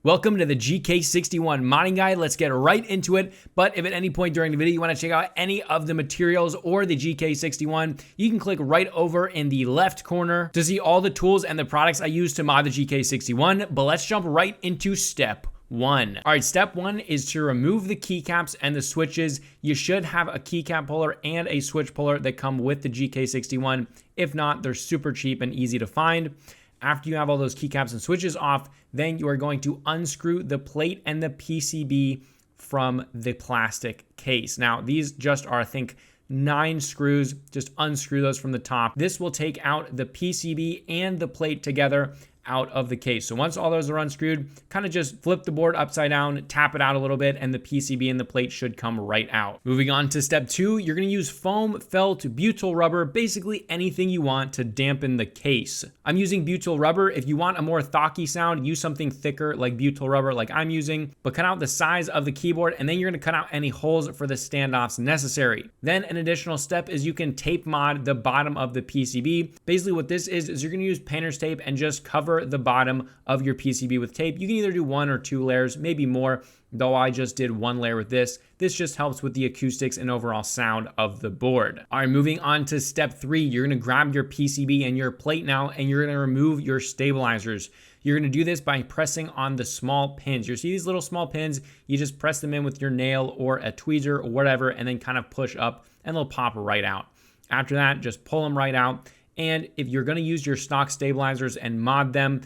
Welcome to the GK61 Modding Guide. Let's get right into it. But if at any point during the video you want to check out any of the materials or the GK61, you can click right over in the left corner to see all the tools and the products I use to mod the GK61. But let's jump right into step one. All right, step one is to remove the keycaps and the switches. You should have a keycap puller and a switch puller that come with the GK61. If not, they're super cheap and easy to find. After you have all those keycaps and switches off, then you are going to unscrew the plate and the PCB from the plastic case. Now, these just are, I think, 9 screws. Just unscrew those from the top. This will take out the PCB and the plate together out of the case. So once all those are unscrewed, kind of just flip the board upside down, tap it out a little bit, and the PCB and the plate should come right out. Moving on to step two, you're gonna use foam, felt, butyl rubber, basically anything you want to dampen the case. I'm using butyl rubber. If you want a more thocky sound, use something thicker like butyl rubber like I'm using, but cut out the size of the keyboard, and then you're gonna cut out any holes for the standoffs necessary. Then an additional step is you can tape mod the bottom of the PCB. Basically what this is you're gonna use painter's tape and just cover the bottom of your PCB with tape. You can either do 1 or 2 layers, maybe more, though I just did 1 layer with this. This just helps with the acoustics and overall sound of the board. All right, moving on to step 3, you're gonna grab your PCB and your plate now, and you're gonna remove your stabilizers. You're gonna do this by pressing on the small pins. You see these little small pins, you just press them in with your nail or a tweezer or whatever, and then kind of push up and they'll pop right out. After that, just pull them right out. And if you're gonna use your stock stabilizers and mod them,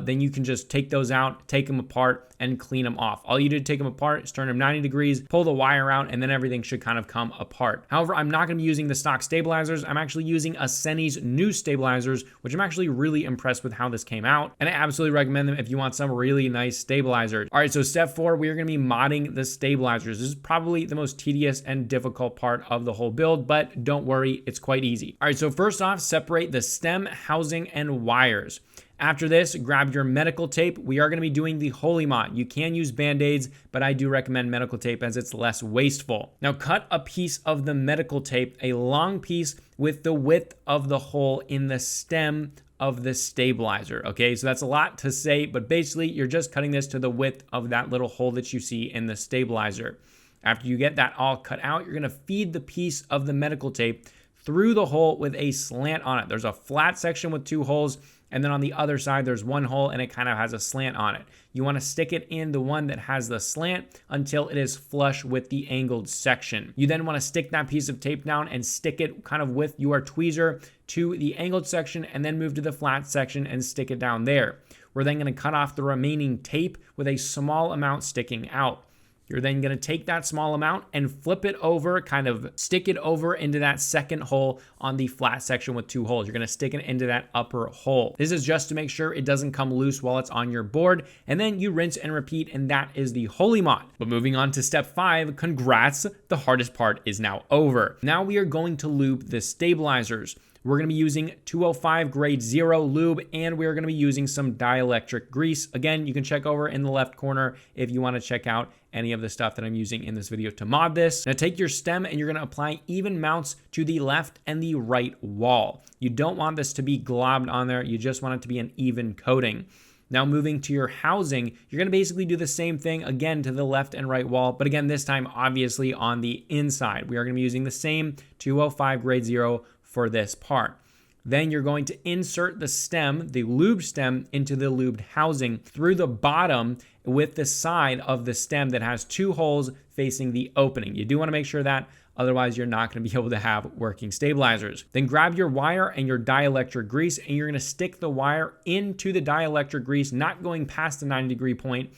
then you can just take those out, take them apart, and clean them off. All you do to take them apart is turn them 90 degrees, pull the wire out, and then everything should kind of come apart. However, I'm not gonna be using the stock stabilizers. I'm actually using Asceny's new stabilizers, which I'm actually really impressed with how this came out. And I absolutely recommend them if you want some really nice stabilizers. All right, so step 4, we are gonna be modding the stabilizers. This is probably the most tedious and difficult part of the whole build, but don't worry, it's quite easy. All right, so first off, separate the stem, housing, and wires. After this, grab your medical tape. We are going to be doing the Holy Mod. You can use Band-Aids, but I do recommend medical tape as it's less wasteful. Now cut a piece of the medical tape, a long piece with the width of the hole in the stem of the stabilizer. Okay, so that's a lot to say, but basically you're just cutting this to the width of that little hole that you see in the stabilizer. After you get that all cut out, you're going to feed the piece of the medical tape through the hole with a slant on it. There's a flat section with 2 holes, and then on the other side, there's 1 hole and it kind of has a slant on it. You want to stick it in the one that has the slant until it is flush with the angled section. You then want to stick that piece of tape down and stick it kind of with your tweezer to the angled section, and then move to the flat section and stick it down there. We're then going to cut off the remaining tape with a small amount sticking out. You're then going to take that small amount and flip it over, kind of stick it over into that second hole on the flat section with 2 holes. You're going to stick it into that upper hole. This is just to make sure it doesn't come loose while it's on your board. And then you rinse and repeat, and that is the Holy Mod. But moving on to step 5, congrats, the hardest part is now over. Now we are going to lube the stabilizers. We're going to be using 205 grade 0 lube, and we're going to be using some dielectric grease. Again, you can check over in the left corner if you want to check out any of the stuff that I'm using in this video to mod this. Now take your stem and you're going to apply even mounts to the left and the right wall. You don't want this to be globbed on there. You just want it to be an even coating. Now moving to your housing, you're going to basically do the same thing again to the left and right wall, but again, this time obviously on the inside. We are going to be using the same 205 grade 0 for this part. Then you're going to insert the stem, the lubed stem, into the lubed housing through the bottom with the side of the stem that has 2 holes facing the opening. You do want to make sure that, otherwise you're not going to be able to have working stabilizers. Then grab your wire and your dielectric grease, and you're going to stick the wire into the dielectric grease, not going past the 90-degree point.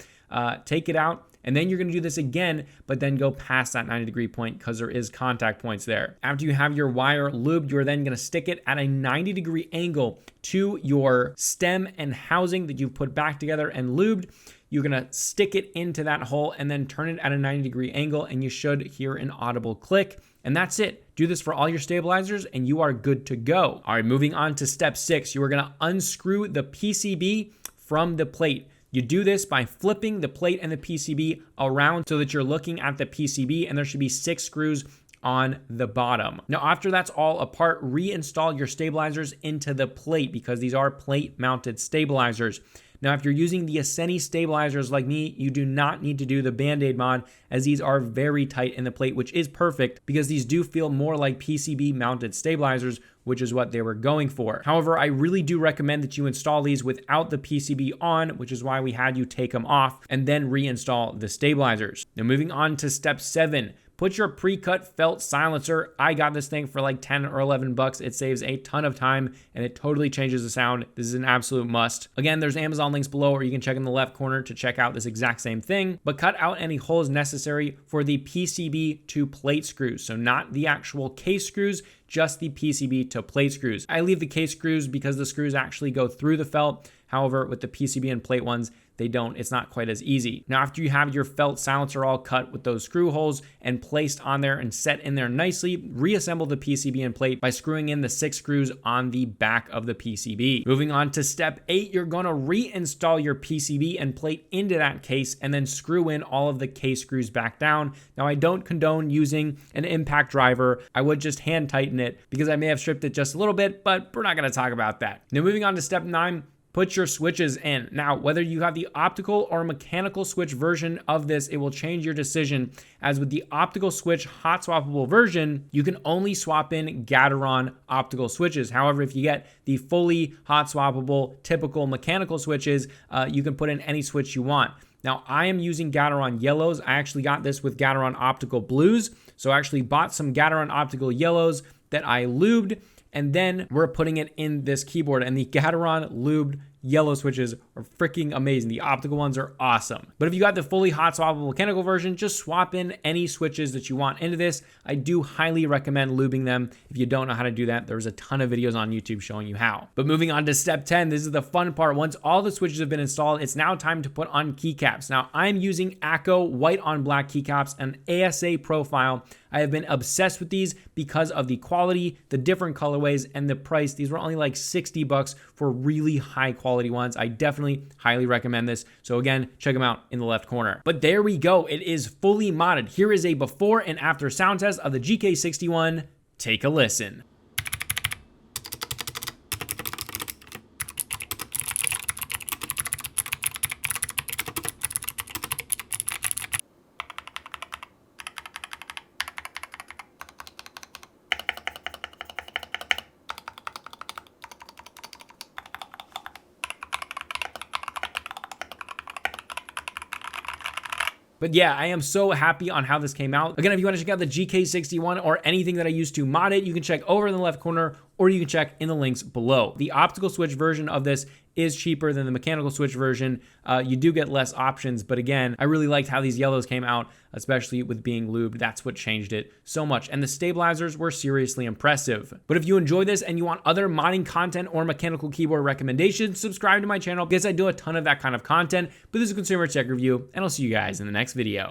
Take it out. And then you're going to do this again, but then go past that 90-degree point because there is contact points there. After you have your wire lubed, you're then going to stick it at a 90-degree angle to your stem and housing that you've put back together and lubed. You're going to stick it into that hole and then turn it at a 90-degree angle, and you should hear an audible click. And that's it. Do this for all your stabilizers and you are good to go. All right, moving on to step 6, you are going to unscrew the PCB from the plate. You do this by flipping the plate and the PCB around so that you're looking at the PCB, and there should be 6 screws on the bottom. Now, after that's all apart, reinstall your stabilizers into the plate because these are plate mounted stabilizers. Now, if you're using the Asceny Stabilizers like me, you do not need to do the Band-Aid mod, as these are very tight in the plate, which is perfect because these do feel more like PCB mounted stabilizers, which is what they were going for. However, I really do recommend that you install these without the PCB on, which is why we had you take them off and then reinstall the stabilizers. Now, moving on to step 7. Put your pre-cut felt silencer. I got this thing for like 10 or 11 bucks. It saves a ton of time and it totally changes the sound. This is an absolute must. Again, there's Amazon links below, or you can check in the left corner to check out this exact same thing, but cut out any holes necessary for the PCB to plate screws. So not the actual case screws, just the PCB to plate screws. I leave the case screws because the screws actually go through the felt. However, with the PCB and plate ones, they don't. It's not quite as easy. Now, after you have your felt silencer all cut with those screw holes and placed on there and set in there nicely, reassemble the PCB and plate by screwing in the 6 screws on the back of the PCB. Moving on to step 8, you're gonna reinstall your PCB and plate into that case and then screw in all of the case screws back down. Now, I don't condone using an impact driver. I would just hand tighten it because I may have stripped it just a little bit, but we're not gonna talk about that. Now, moving on to step 9, put your switches in. Now, whether you have the optical or mechanical switch version of this, it will change your decision, as with the optical switch hot swappable version, you can only swap in Gateron optical switches. However, if you get the fully hot swappable typical mechanical switches, you can put in any switch you want. Now, I am using Gateron yellows. I actually got this with Gateron optical blues. So I actually bought some Gateron optical yellows that I lubed, and then we're putting it in this keyboard, and the Gateron lubed yellow switches are freaking amazing. The optical ones are awesome. But if you got the fully hot swappable mechanical version, just swap in any switches that you want into this. I do highly recommend lubing them. If you don't know how to do that, there's a ton of videos on YouTube showing you how. But moving on to step 10, this is the fun part. Once all the switches have been installed, it's now time to put on keycaps. Now, I'm using Akko white on black keycaps, an ASA profile. I have been obsessed with these because of the quality, the different colorways, and the price. These were only like 60 bucks for really high quality ones. I definitely highly recommend this. So again, check them out in the left corner. But there we go. It is fully modded. Here is a before and after sound test of the GK61. Take a listen. But yeah, I am so happy on how this came out. Again, if you want to check out the GK61 or anything that I used to mod it, you can check over in the left corner, or you can check in the links below. The optical switch version of this is cheaper than the mechanical switch version. You do get less options, but again, I really liked how these yellows came out, especially with being lubed. That's what changed it so much. And the stabilizers were seriously impressive. But if you enjoy this and you want other modding content or mechanical keyboard recommendations, subscribe to my channel because I do a ton of that kind of content. But this is a consumer tech review, and I'll see you guys in the next video.